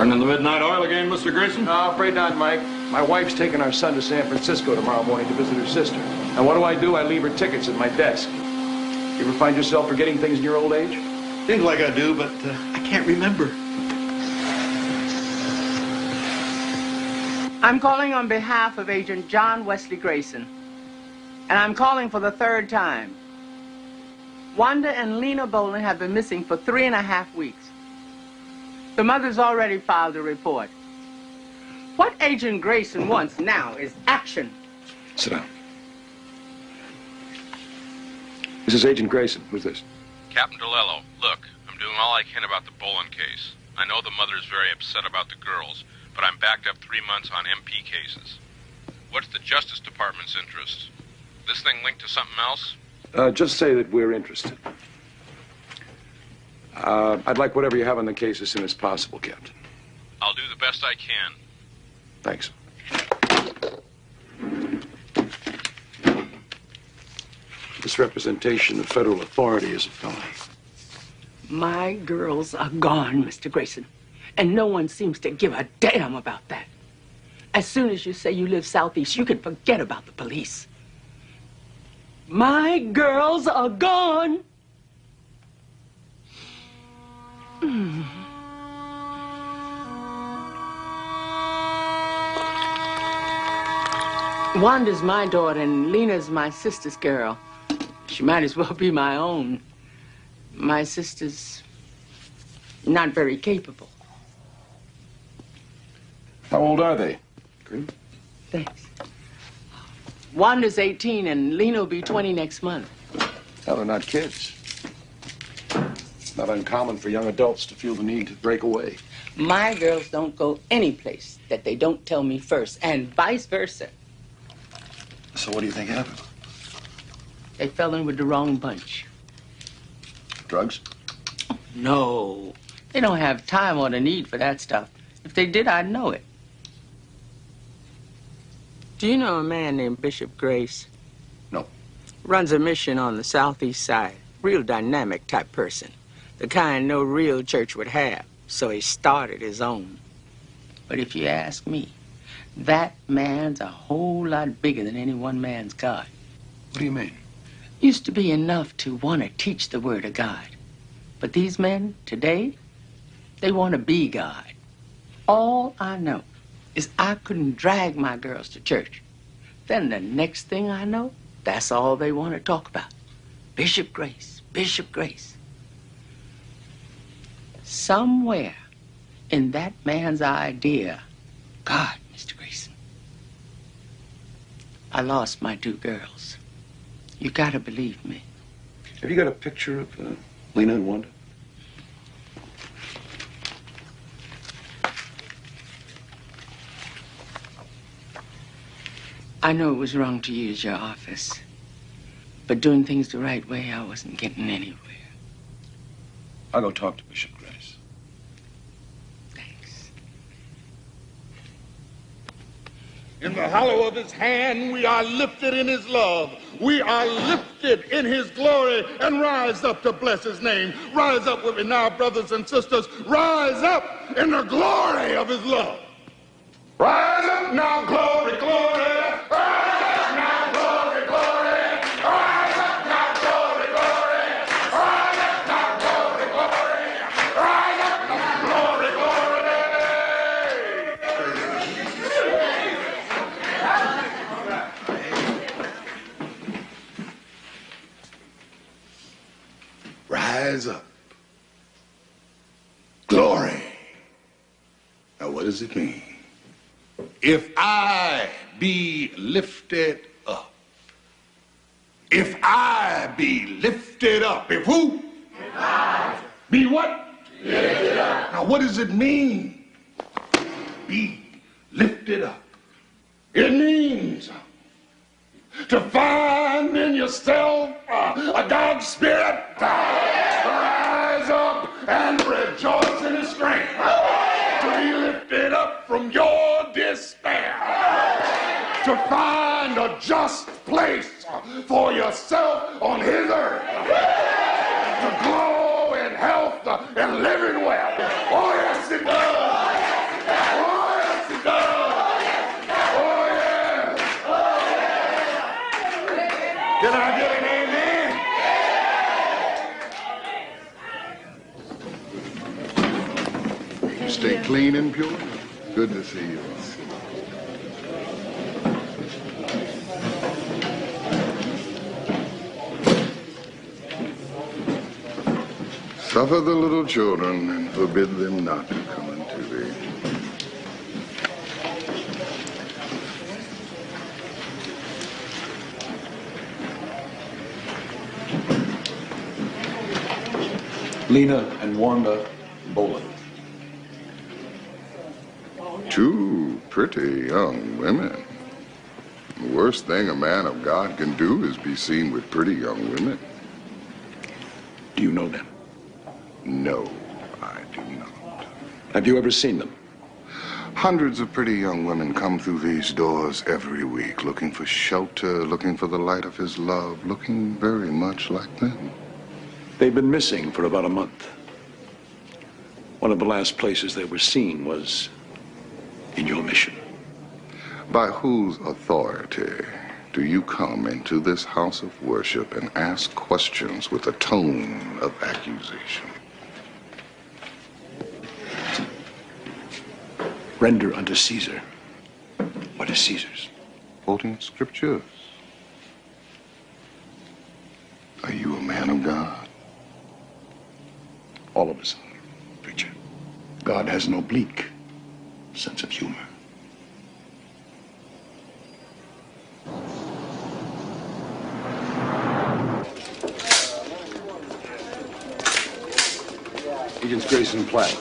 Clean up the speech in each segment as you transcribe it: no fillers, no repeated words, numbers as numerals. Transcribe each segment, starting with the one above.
Burning the midnight oil again, Mr. Grayson? No, afraid not, Mike. My wife's taking our son to San Francisco tomorrow morning to visit her sister. And what do? I leave her tickets at my desk. You ever find yourself forgetting things in your old age? Seems like I do, but I can't remember. I'm calling on behalf of Agent John Wesley Grayson. And I'm calling for the third time. Wanda and Lena Bolin have been missing for 3.5 weeks. The mother's already filed a report. What Agent Grayson wants now is action. Sit down. This is Agent Grayson. Who's this? Captain DeLello, look, I'm doing all I can about the Bolin case. I know the mother's very upset about the girls, but I'm backed up 3 months on MP cases. What's the Justice Department's interest? This thing linked to something else? Just say that we're interested. I'd like whatever you have on the case as soon as possible, Captain. I'll do the best I can. Thanks. Misrepresentation of federal authority is a felony. My girls are gone, Mr. Grayson. And no one seems to give a damn about that. As soon as you say you live southeast, you can forget about the police. My girls are gone. Wanda's my daughter and Lena's my sister's girl. She might as well be my own. My sister's not very capable. How old are they? Green? Thanks. Wanda's 18 and Lena will be 20 next month. Hell, they're not kids. It's not uncommon for young adults to feel the need to break away. My girls don't go any place that they don't tell me first, and vice versa. So what do you think happened? They fell in with the wrong bunch. Drugs? No. They don't have time or the need for that stuff. If they did, I'd know it. Do you know a man named Bishop Grace? No. Runs a mission on the southeast side. Real dynamic type person. The kind no real church would have. So he started his own. But if you ask me, that man's a whole lot bigger than any one man's God. What do you mean? Used to be enough to want to teach the word of God. But these men today, they want to be God. All I know is I couldn't drag my girls to church. Then the next thing I know, that's all they want to talk about. Bishop Grace, Bishop Grace. Somewhere in that man's idea, God, Mr. Grayson, I lost my 2 girls. You gotta believe me. Have you got a picture of Lena and Wanda? I know it was wrong to use your office, but doing things the right way, I wasn't getting anywhere. I'll go talk to Bishop Grace. Thanks. In the hollow of his hand, we are lifted in his love. We are lifted in his glory and rise up to bless his name. Rise up with me now, brothers and sisters. Rise up in the glory of his love. Rise up now, glory, glory. Rise up now, glory, glory. Rise up now, glory, glory. Rise up now, glory, glory. Rise up now, glory, glory. Rise up. Glory. Now, what does it mean? If I be lifted up. If I be lifted up. If who? If I. Be what? Lifted up. Now, what does it mean? Be lifted up. It means to find in yourself a God spirit. Rise up and rejoice in his strength. To be lifted up from your despair. To find a just place for yourself on his earth. To grow in health and living well. Oh, yes, it does. Oh, yes, it does. Oh, yes. Can I get an amen? Stay clean and pure. Good to see you. Suffer the little children and forbid them not to come unto thee. Lena and Wanda Boland. 2 pretty young women. The worst thing a man of God can do is be seen with pretty young women. Do you know them? No, I do not. Have you ever seen them? Hundreds of pretty young women come through these doors every week, looking for shelter, looking for the light of his love, looking very much like them. They've been missing for about a month. One of the last places they were seen was in your mission. By whose authority do you come into this house of worship and ask questions with a tone of accusation? Render unto Caesar what is Caesar's. Quoting scriptures. Are you a man of God? All of us are, preacher. God has an oblique sense of humor. Agents Grayson and Platt.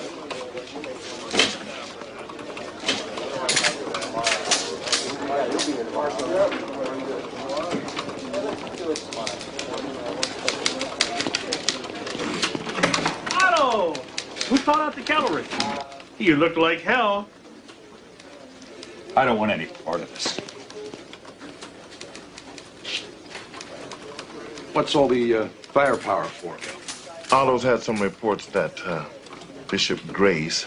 Otto! Who taught out the cavalry? You look like hell. I don't want any part of this. What's all the firepower for? Otto's had some reports that Bishop Grace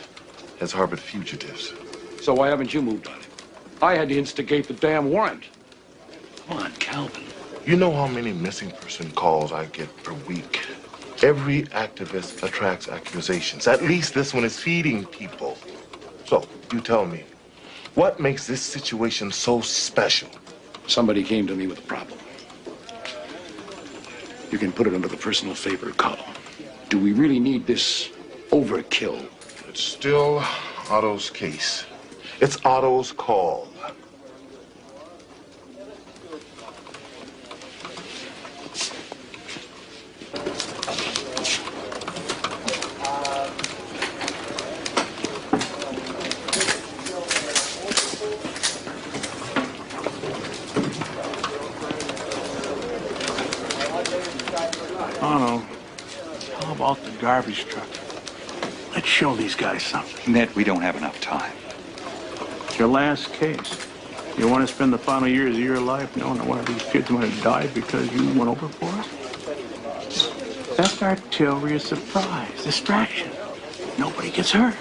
has harbored fugitives. So why haven't you moved on it? I had to instigate the damn warrant. Come on, Calvin. You know how many missing person calls I get per week? Every activist attracts accusations. At least this one is feeding people. So, you tell me, What makes this situation so special? Somebody came to me with a problem. You can put it under the personal favor column. Do we really need this overkill? It's still Otto's case. It's Otto's call. Otto, how about the garbage truck? Let's show these guys something. Ned, we don't have enough time. It's your last case. You want to spend the final years of your life knowing that one of these kids might have died because you went over for us? That's artillery surprise, distraction. Nobody gets hurt.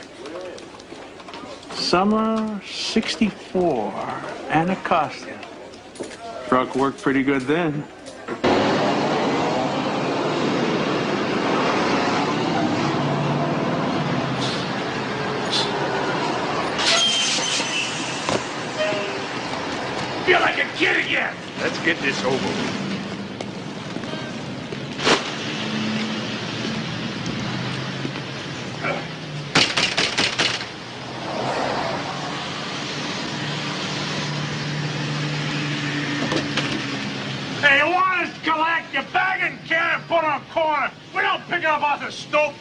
Summer 64, Anacostia. Truck worked pretty good then. Feel like a kid again. Let's get this over with. Hey, you want us to collect your bag and can and put on a corner? We don't pick it up off the stoop.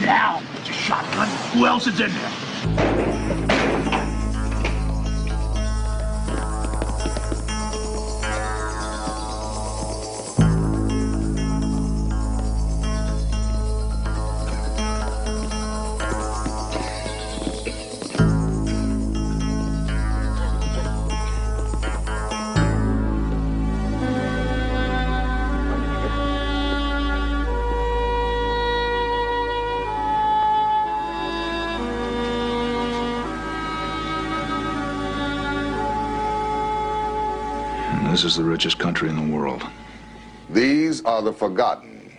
Now, it's a shotgun. Who else is in there? This is the richest country in the world. These are the forgotten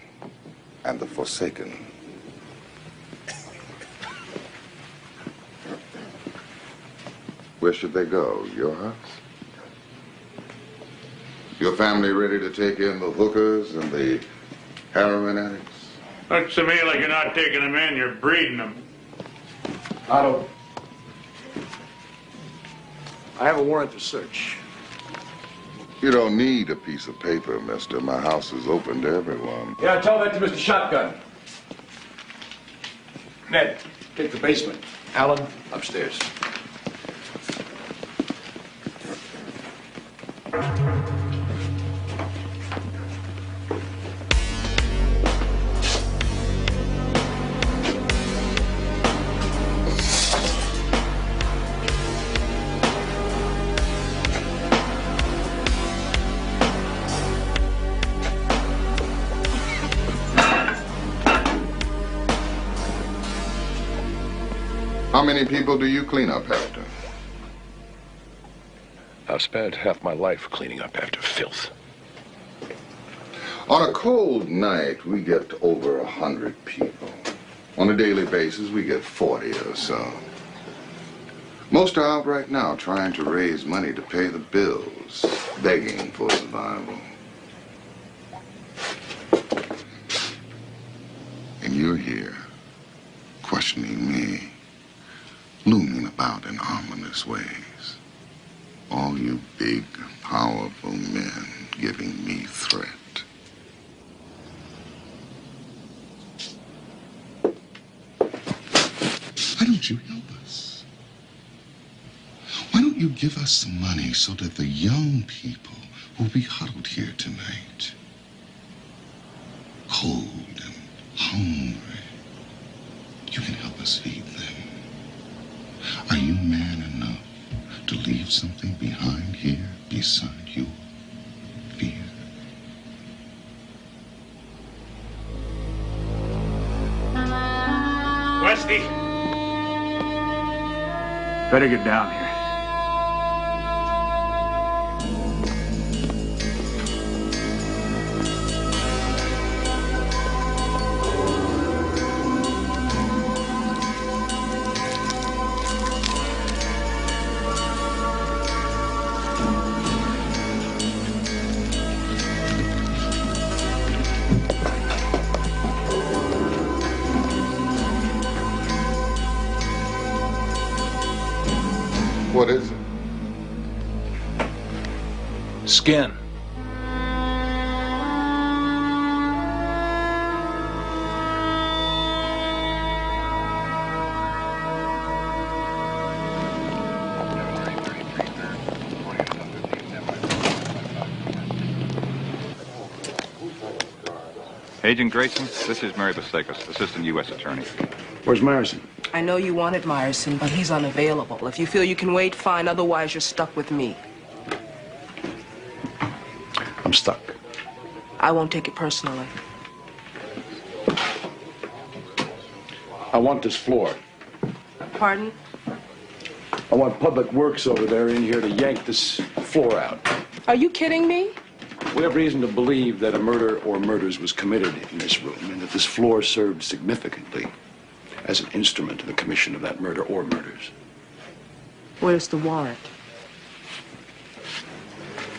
and the forsaken. Where should they go? Your house? Your family ready to take in the hookers and the heroin addicts? Looks to me like you're not taking them in, you're breeding them. Otto, I have a warrant to search. You don't need a piece of paper, mister. My house is open to everyone. Yeah, tell that to Mr. Shotgun. Ned, take the basement. Alan, upstairs. How many people do you clean up after? I've spent half my life cleaning up after filth. On a cold night, we get over 100 people. On a daily basis, we get 40 or so. Most are out right now trying to raise money to pay the bills, begging for survival. And you're here, questioning me, looming about in ominous ways. All you big, powerful men giving me threat. Why don't you help us? Why don't you give us some money so that the young people will be huddled here tonight, cold and hungry? You can help us feed them. Are you man enough to leave something behind here beside your fear? Westy! Better get down here. What is it? Skin. Agent Grayson, this is Mary Basekis, Assistant U.S. Attorney. Where's Myerson? I know you wanted Myerson, but he's unavailable. If you feel you can wait, fine. Otherwise, you're stuck with me. I'm stuck. I won't take it personally. I want this floor. Pardon? I want Public Works over there in here to yank this floor out. Are you kidding me? We have reason to believe that a murder or murders was committed in this room and that this floor served significantly as an instrument in the commission of that murder or murders. Where's the warrant?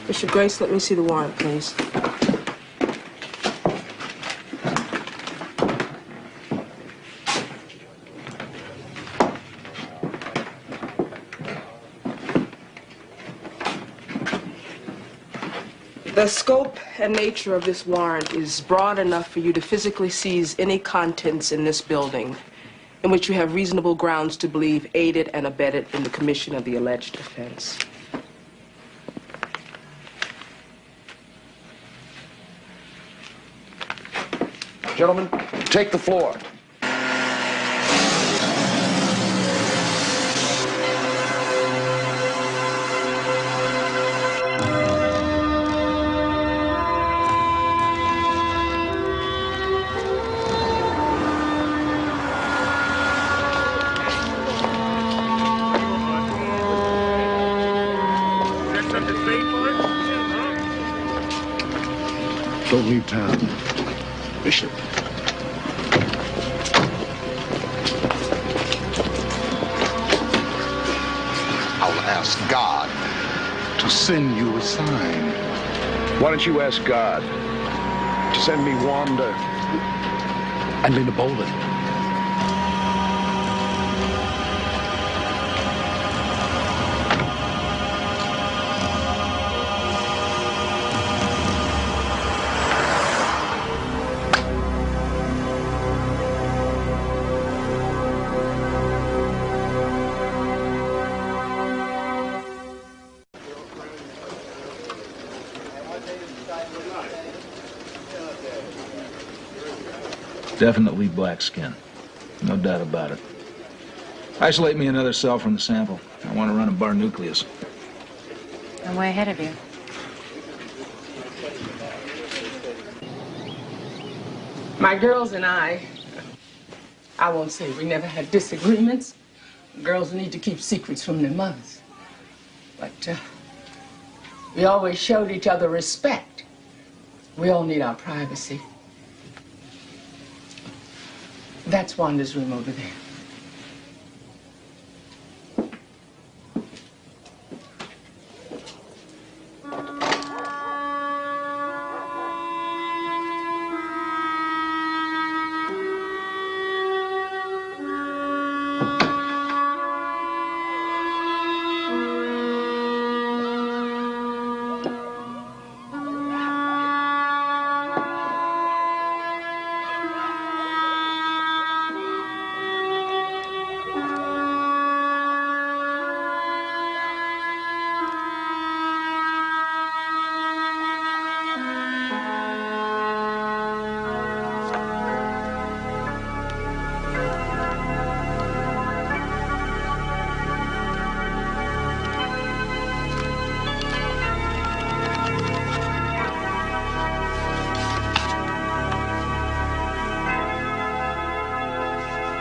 Mr. Grace, let me see the warrant, please. The scope and nature of this warrant is broad enough for you to physically seize any contents in this building in which you have reasonable grounds to believe aided and abetted in the commission of the alleged offense. Gentlemen, take the floor. Don't leave town. Bishop. I'll ask God to send you a sign. Why don't you ask God to send me Wanda and Lena Bolin? Definitely black skin. No doubt about it. Isolate me another cell from the sample. I want to run a bar nucleus. I'm way ahead of you. My girls and I won't say we never had disagreements. Girls need to keep secrets from their mothers. But we always showed each other respect. We all need our privacy. That's Wanda's room over there.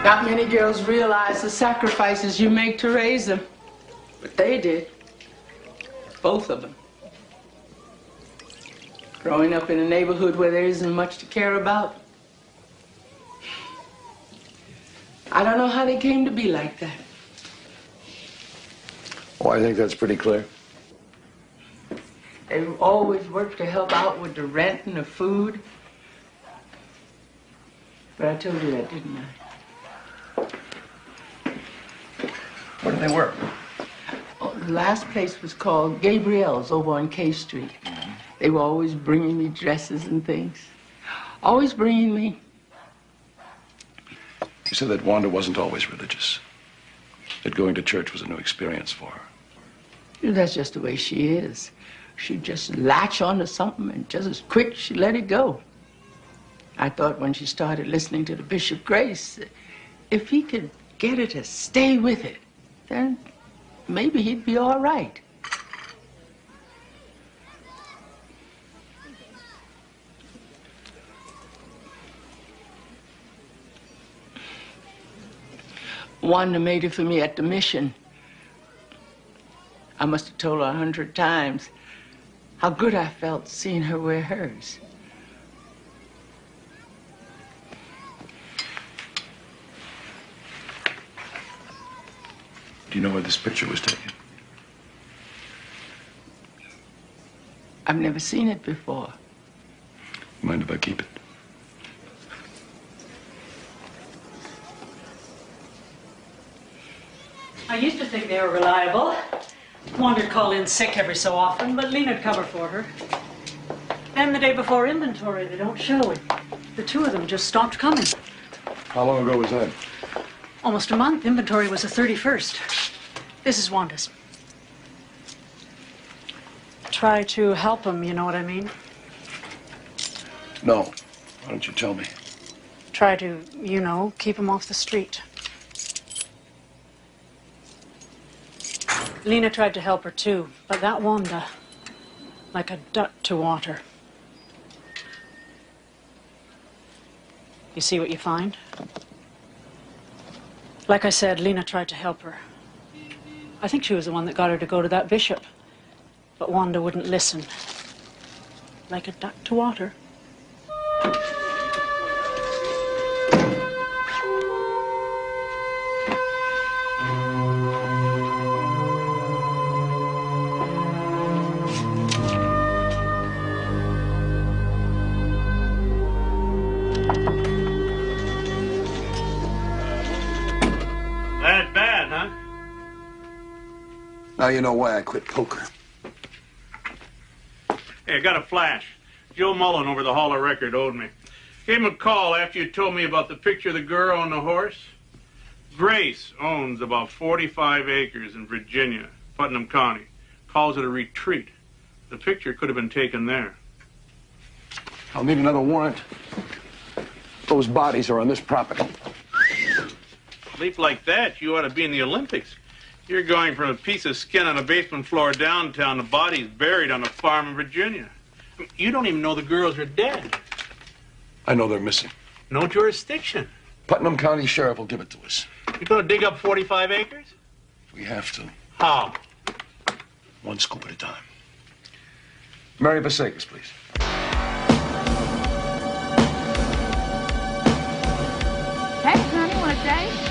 Not many girls realize the sacrifices you make to raise them. But they did. Both of them. Growing up in a neighborhood where there isn't much to care about. I don't know how they came to be like that. Oh, I think that's pretty clear. They always worked to help out with the rent and the food. But I told you that, didn't I? Where do they work? Oh, The last place was called Gabrielle's over on K Street. They were always bringing me dresses and things. Always bringing me. You said that Wanda wasn't always religious. That going to church was a new experience for her. You know, that's just the way she is. She'd just latch onto something and just as quick she'd let it go. I thought when she started listening to the Bishop Grace, if he could get her to stay with it, then maybe he'd be all right. Wanda made it for me at the mission. I must have told her 100 times how good I felt seeing her wear hers. Do you know where this picture was taken? I've never seen it before. Mind if I keep it? I used to think they were reliable. Wanda'd call in sick every so often, but Lena'd cover for her. And the day before inventory, they don't show it. The two of them just stopped coming. How long ago was that? Almost a month. Inventory was the 31st. This is Wanda's. Try to help him, you know what I mean? No. Why don't you tell me? Try to, you know, keep him off the street. Lena tried to help her too, but that Wanda, like a duck to water. You see what you find? Like I said, Lena tried to help her. I think she was the one that got her to go to that bishop. But Wanda wouldn't listen. Like a duck to water. That bad, huh? Now you know why I quit poker. Hey, I got a flash. Joe Mullen over the Hall of Record owed me. Gave him a call after you told me about the picture of the girl on the horse. Grace owns about 45 acres in Virginia, Putnam County. Calls it a retreat. The picture could have been taken there. I'll need another warrant. Those bodies are on this property. Sleep like that, you ought to be in the Olympics. You're going from a piece of skin on a basement floor downtown to bodies buried on a farm in Virginia. You don't even know the girls are dead. I know they're missing. No jurisdiction. Putnam County Sheriff will give it to us. You're going to dig up 45 acres? We have to. How? One scoop at a time. Mary Vasquez, please. Hey, honey, want a date?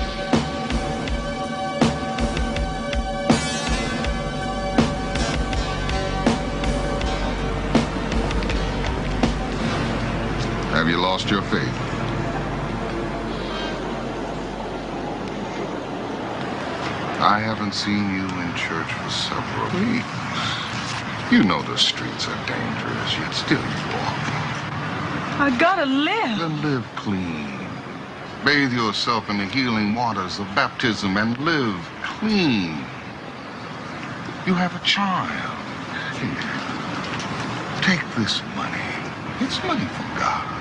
Have you lost your faith? I haven't seen you in church for several weeks. You know the streets are dangerous, yet still you walk. I gotta live. Then live clean. Bathe yourself in the healing waters of baptism and live clean. You have a child. Here. Take this money. It's money from God.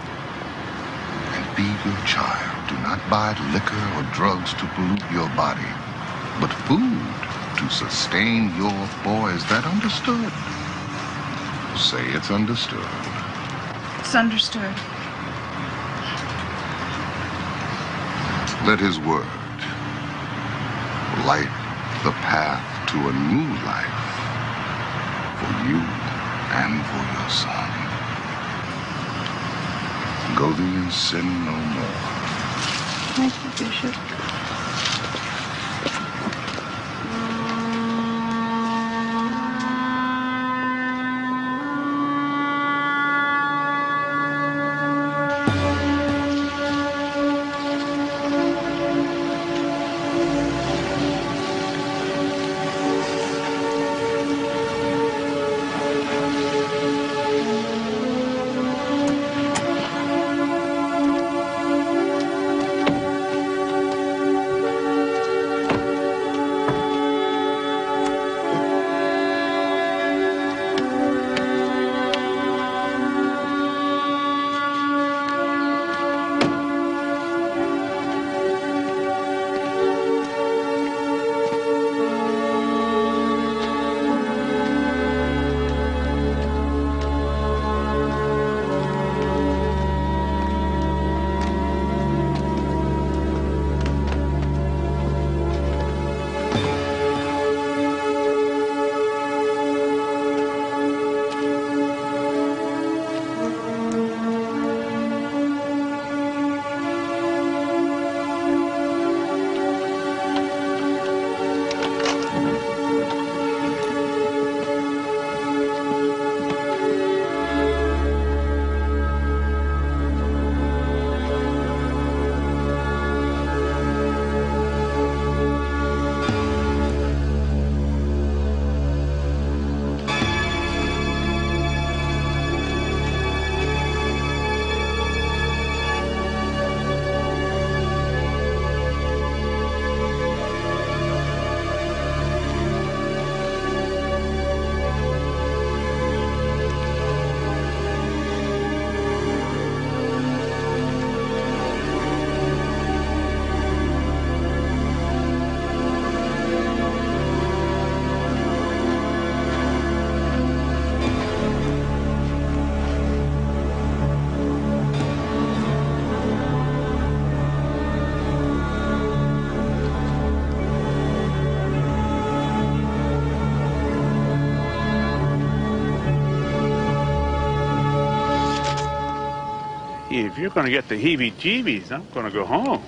And feed your child. Do not buy liquor or drugs to pollute your body, but food to sustain your boy. Is that understood? Say it's understood. It's understood. Let his word light the path to a new life for you and for your son. Go thee and sin no more. Thank you, Bishop. If you're going to get the heebie-jeebies, I'm going to go home.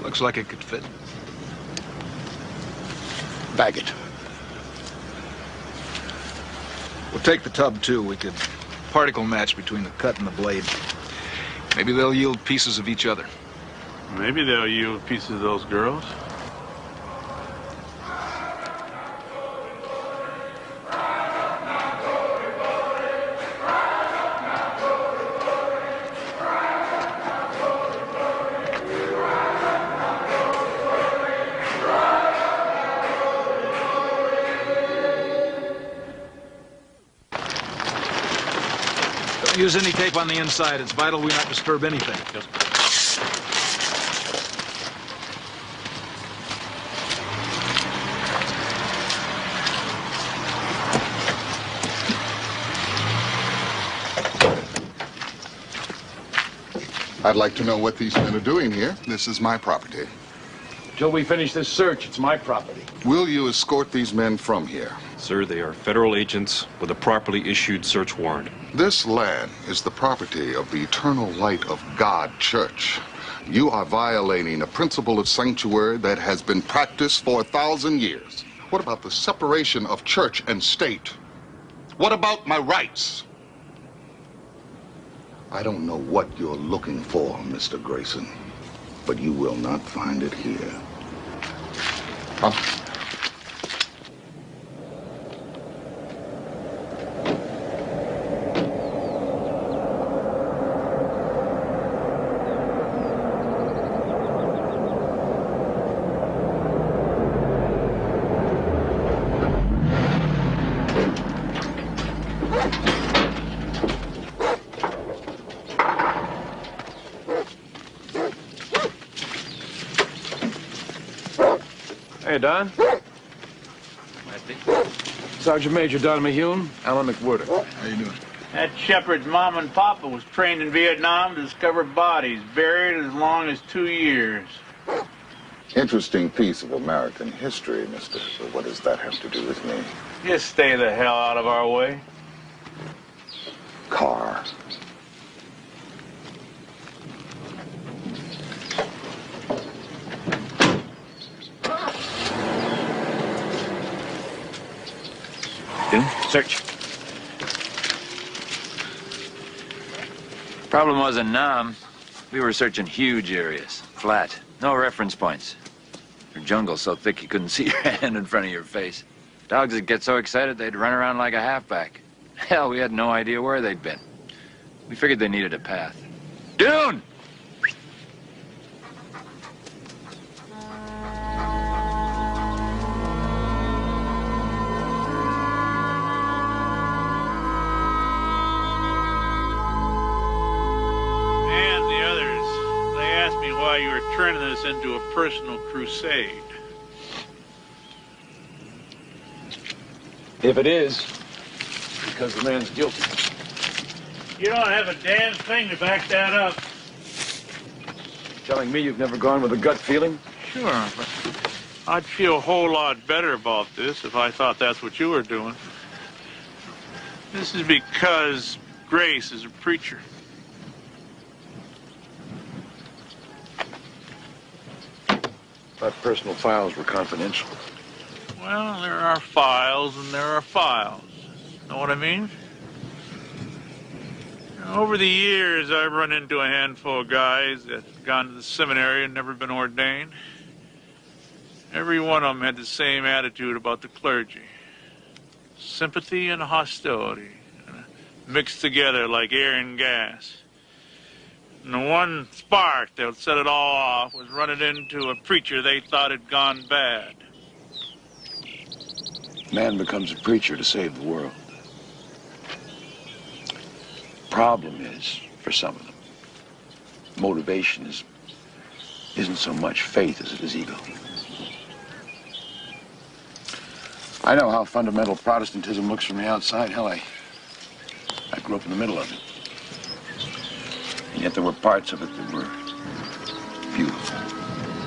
Looks like it could fit. Bag it. We'll take the tub, too. We could particle match between the cut and the blade. Maybe they'll yield pieces of each other. Maybe they'll yield pieces of those girls. Use any tape on the inside. It's vital we not disturb anything. Yes. I'd like to know what these men are doing here. This is my property. Till we finish this search, it's my property. Will you escort these men from here? Sir, they are federal agents with a properly issued search warrant. This land is the property of the Eternal Light of God Church. You are violating a principle of sanctuary that has been practiced for 1,000 years. What about the separation of church and state? What about my rights? I don't know what you're looking for, Mr. Grayson, but you will not find it here. Huh? Hey, Don. Sergeant Major Don Mahune, Alan McWhirter. How you doing? That Shepherd's mom and papa was trained in Vietnam to discover bodies buried as long as 2 years. Interesting piece of American history, mister. But what does that have to do with me? Just stay the hell out of our way. Car. Search. Problem wasn't Nam. We were searching huge areas. Flat. No reference points. Your jungle's so thick you couldn't see your hand in front of your face. Dogs would get so excited they'd run around like a halfback. Hell, we had no idea where they'd been. We figured they needed a path. Dune! Why you were turning this into a personal crusade. If it is, because the man's guilty. You don't have a damn thing to back that up. Telling me you've never gone with a gut feeling? Sure, but I'd feel a whole lot better about this if I thought that's what you were doing. This is because Grace is a preacher. Thought personal files were confidential. Well, there are files and there are files. Know what I mean? Over the years, I've run into a handful of guys that have gone to the seminary and never been ordained. Every one of them had the same attitude about the clergy. Sympathy and hostility, mixed together like air and gas. And the one spark that would set it all off was running into a preacher they thought had gone bad. Man becomes a preacher to save the world. Problem is, for some of them, motivation isn't so much faith as it is ego. I know how fundamental Protestantism looks from the outside. Hell, I grew up in the middle of it. And yet there were parts of it that were beautiful.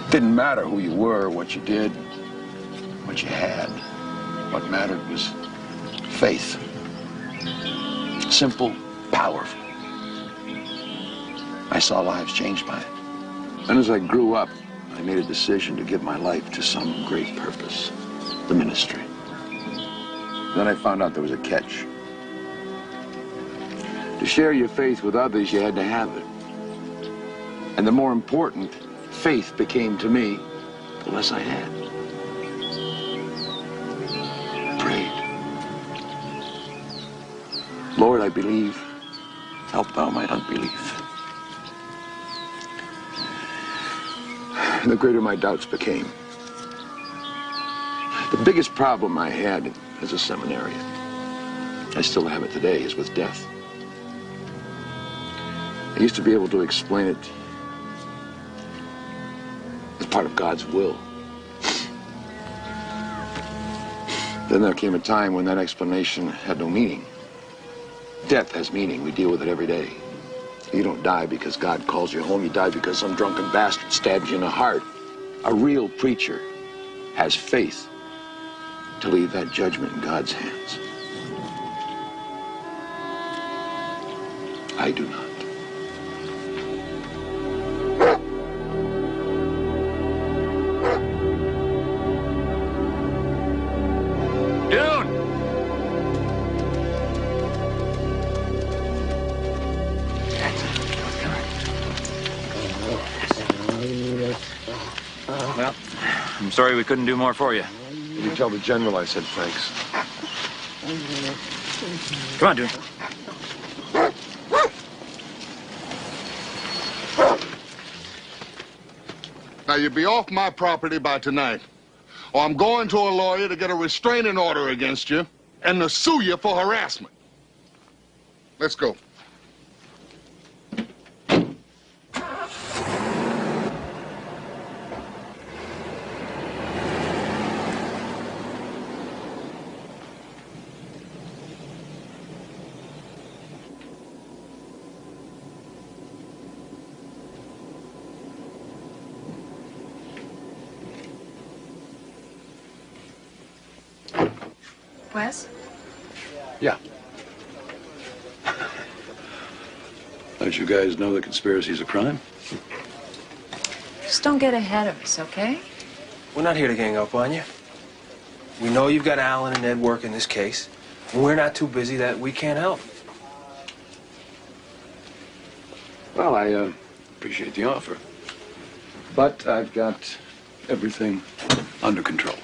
It didn't matter who you were, what you did, what you had. What mattered was faith. Simple, powerful. I saw lives changed by it. And as I grew up, I made a decision to give my life to some great purpose, the ministry. Then I found out there was a catch. To share your faith with others, you had to have it. And the more important faith became to me, the less I had. I prayed. Lord, I believe. Help thou my unbelief. And the greater my doubts became. The biggest problem I had as a seminarian, I still have it today, is with death. I used to be able to explain it as part of God's will. Then there came a time when that explanation had no meaning. Death has meaning. We deal with it every day. You don't die because God calls you home. You die because some drunken bastard stabs you in the heart. A real preacher has faith to leave that judgment in God's hands. I do not. Well, I'm sorry we couldn't do more for you. You tell the general I said thanks. Come on, Dune. Now, you be off my property by tonight, or I'm going to a lawyer to get a restraining order against you and to sue you for harassment. Let's go. Wes? Yeah. Don't you guys know that conspiracy's a crime? Just don't get ahead of us, okay? We're not here to gang up on you. We know you've got Alan and Ed working this case, and we're not too busy that we can't help. Well, I appreciate the offer. But I've got everything under control.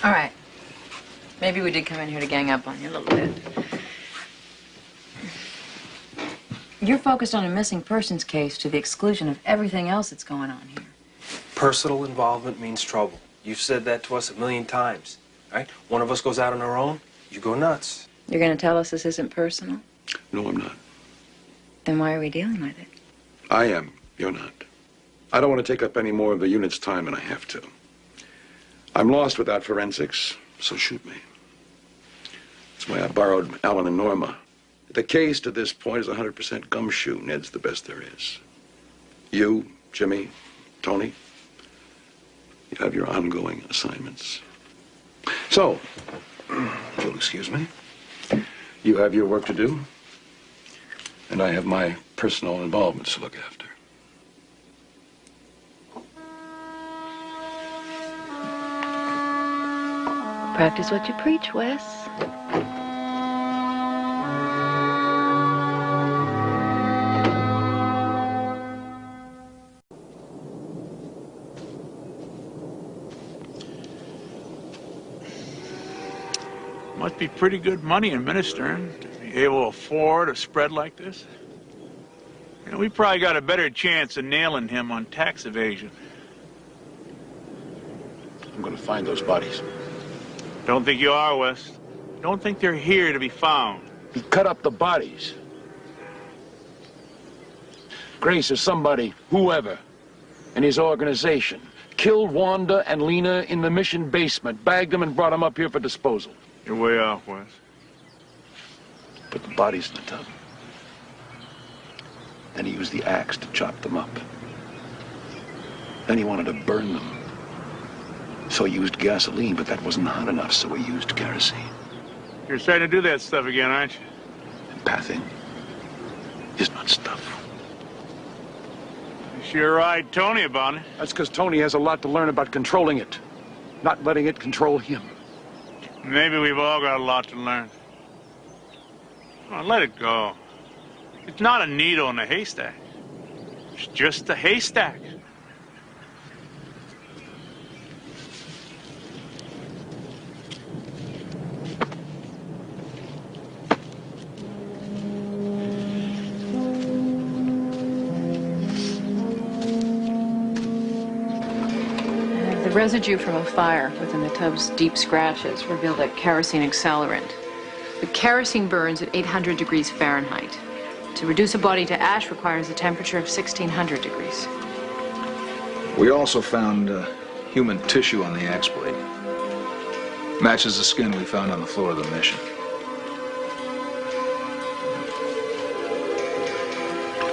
All right. Maybe we did come in here to gang up on you a little bit. You're focused on a missing persons case to the exclusion of everything else that's going on here. Personal involvement means trouble. You've said that to us 1,000,000 times, right? One of us goes out on our own, you go nuts. You're going to tell us this isn't personal? No, I'm not. Then why are we dealing with it? I am. You're not. I don't want to take up any more of the unit's time than I have to. I'm lost without forensics, so shoot me. That's why I borrowed Alan and Norma. The case to this point is 100% gumshoe. Ned's the best there is. You, Jimmy, Tony, you have your ongoing assignments. So, if you'll excuse me, you have your work to do, and I have my personal involvements to look after. Practice what you preach, Wes. Must be pretty good money in ministering to be able to afford a spread like this. You know, we probably got a better chance of nailing him on tax evasion. I'm going to find those bodies. Don't think you are, Wes. Don't think they're here to be found. He cut up the bodies. Grace or somebody, whoever, and his organization killed Wanda and Lena in the mission basement, bagged them and brought them up here for disposal. You're way off, Wes. Put the bodies in the tub. Then he used the axe to chop them up. Then he wanted to burn them. So he used gasoline, but that wasn't hot enough, so he used kerosene. You're starting to do that stuff again, aren't you? Empathing is not stuff. You sure eyed Tony about it. That's because Tony has a lot to learn about controlling it, not letting it control him. Maybe we've all got a lot to learn. Come on, let it go. It's not a needle in a haystack. It's just a haystack. The residue from a fire within the tub's deep scratches revealed a kerosene accelerant. The kerosene burns at 800 degrees Fahrenheit. To reduce a body to ash requires a temperature of 1600 degrees. We also found human tissue on the axe blade. Matches the skin we found on the floor of the mission.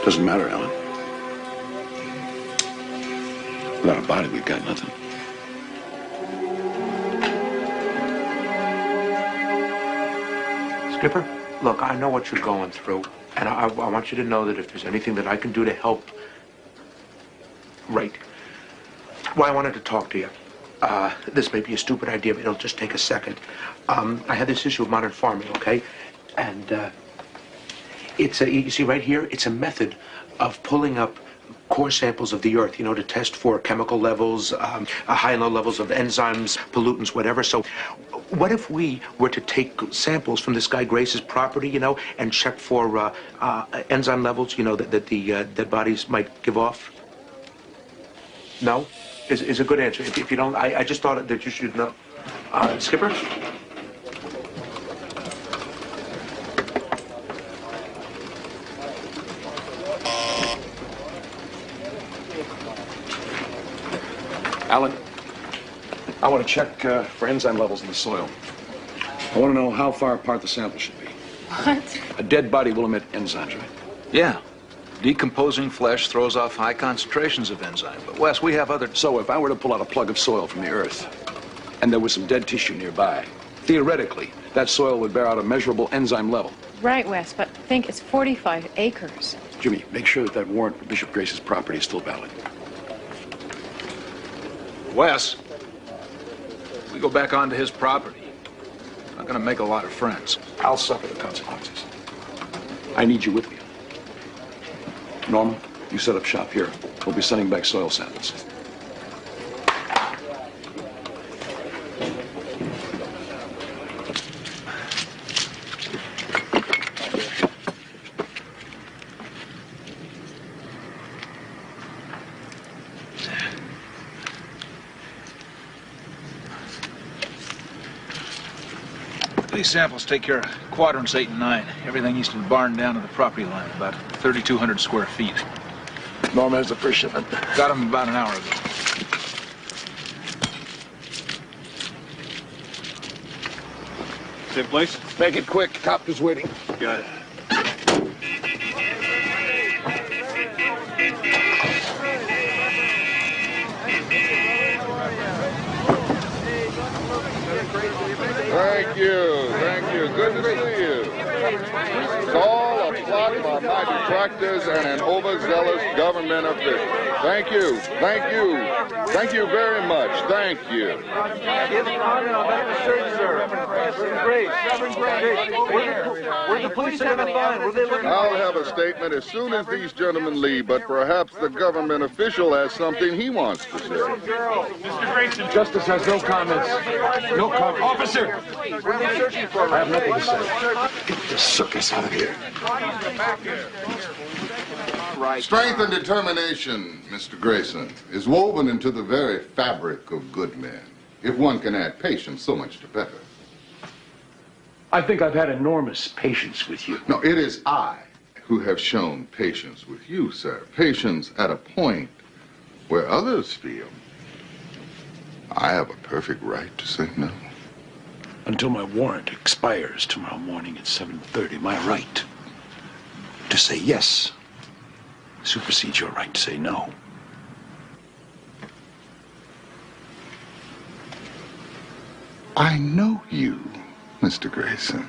Doesn't matter, Alan. Without a body, we've got nothing. Skipper, look, I know what you're going through, and I want you to know that if there's anything that I can do to help... Right. Well, I wanted to talk to you. This may be a stupid idea, but it'll just take a second. I had this issue of modern farming, okay? And it's a, you see right here, it's a method of pulling up core samples of the earth, you know, to test for chemical levels, high and low levels of enzymes, pollutants, whatever. So what if we were to take samples from this guy Grace's property, you know, and check for enzyme levels, you know, that the dead bodies might give off? No? Is a good answer. If you don't, I just thought that you should know. Skipper? Alan, I want to check for enzyme levels in the soil. I want to know how far apart the sample should be. What? A dead body will emit enzymes, right? Yeah. Decomposing flesh throws off high concentrations of enzyme. But, Wes, we have other... So if I were to pull out a plug of soil from the earth, and there was some dead tissue nearby, theoretically, that soil would bear out a measurable enzyme level. Right, Wes, but think it's 45 acres. Jimmy, make sure that warrant for Bishop Grace's property is still valid. Wes, we go back onto his property. Not gonna make a lot of friends. I'll suffer the consequences. I need you with me. Norman, you set up shop here. We'll be sending back soil samples. These samples take care of quadrants 8 and 9. Everything east of the barn down to the property line, about 3,200 square feet. Norma has the first shipment. Got them about an hour ago. Same place? Make it quick. Copter's waiting. Got it. Thank you. Thank you. Good to see you. Call a flock of my detractors and an overzealous government official. Thank you. Thank you. Thank you very much. Thank you. Where's the police have in line? Where they looking? I'll have a statement as soon as these gentlemen leave, but perhaps the government official has something he wants to say. Mr. Grayson. Justice has no comments. No comment. Officer! What are they searching for? I have nothing to say. Get this circus out of here. Strength and determination, Mr. Grayson, is woven into the very fabric of good men. If one can add patience, so much the better. I think I've had enormous patience with you. No, it is I who have shown patience with you, sir. Patience at a point where others feel I have a perfect right to say no. Until my warrant expires tomorrow morning at 7:30, my right to say yes supersedes your right to say no. I know you, Mr. Grayson.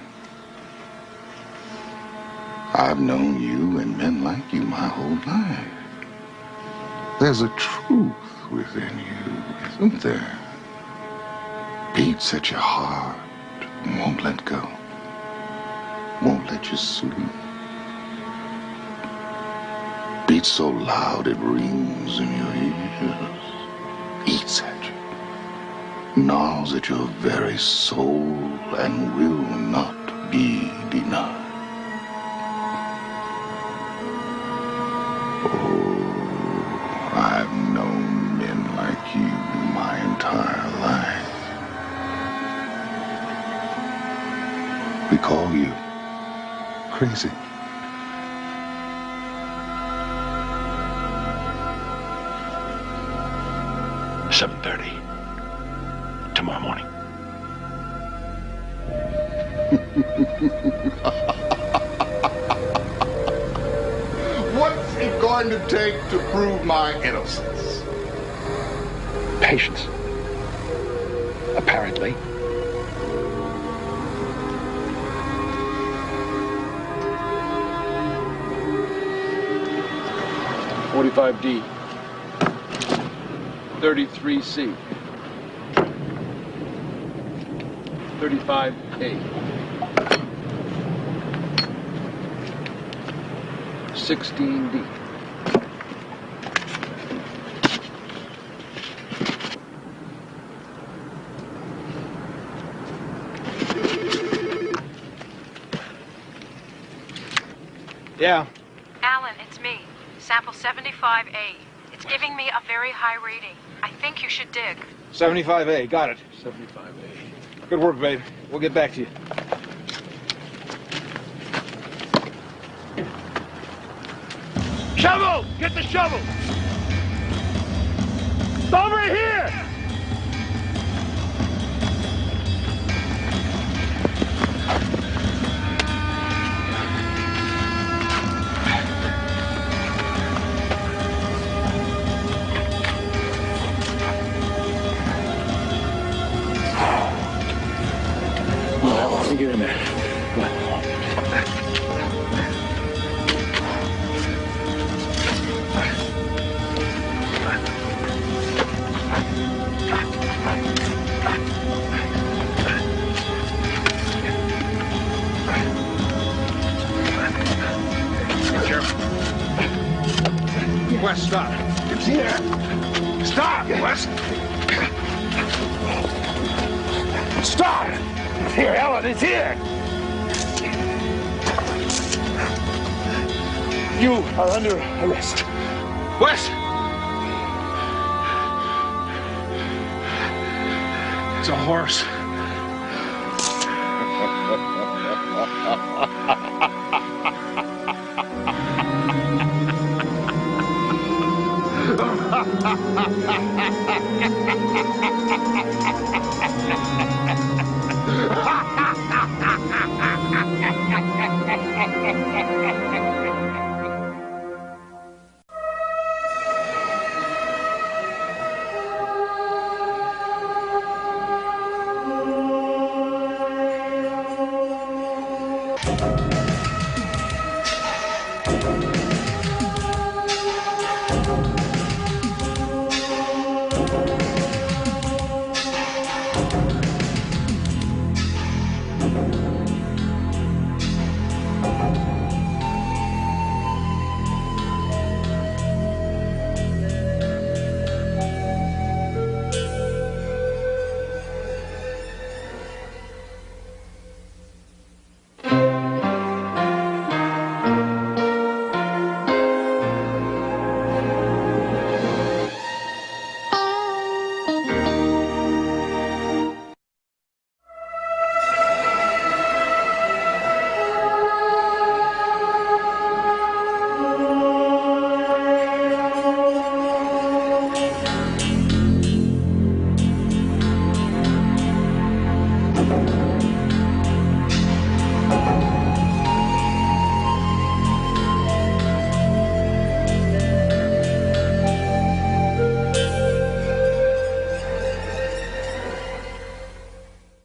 I've known you and men like you my whole life. There's a truth within you, isn't there? Beats at your heart and won't let go. Won't let you sleep. Beats so loud it rings in your ears. Eats at you. Gnaws at your very soul and will not be denied. Oh, I've known men like you my entire life. We call you crazy. $7:30 tomorrow morning. What's it going to take to prove my innocence? Patience. Apparently. $45D. 33C. 35A. 16D. Yeah. Alan, it's me. Sample 75A. It's giving me a very high reading. I think you should dig. 75A, got it. 75A. Good work, babe. We'll get back to you. Shovel! Get the shovel! It's over here! Let me get in there. Come on. Wes, stop. It's here. Stop, Wes. Stop! Here, Ellen, it's here! You are under arrest. Wes! It's a horse. Ha ha ha ha ha ha ha ha ha ha ha!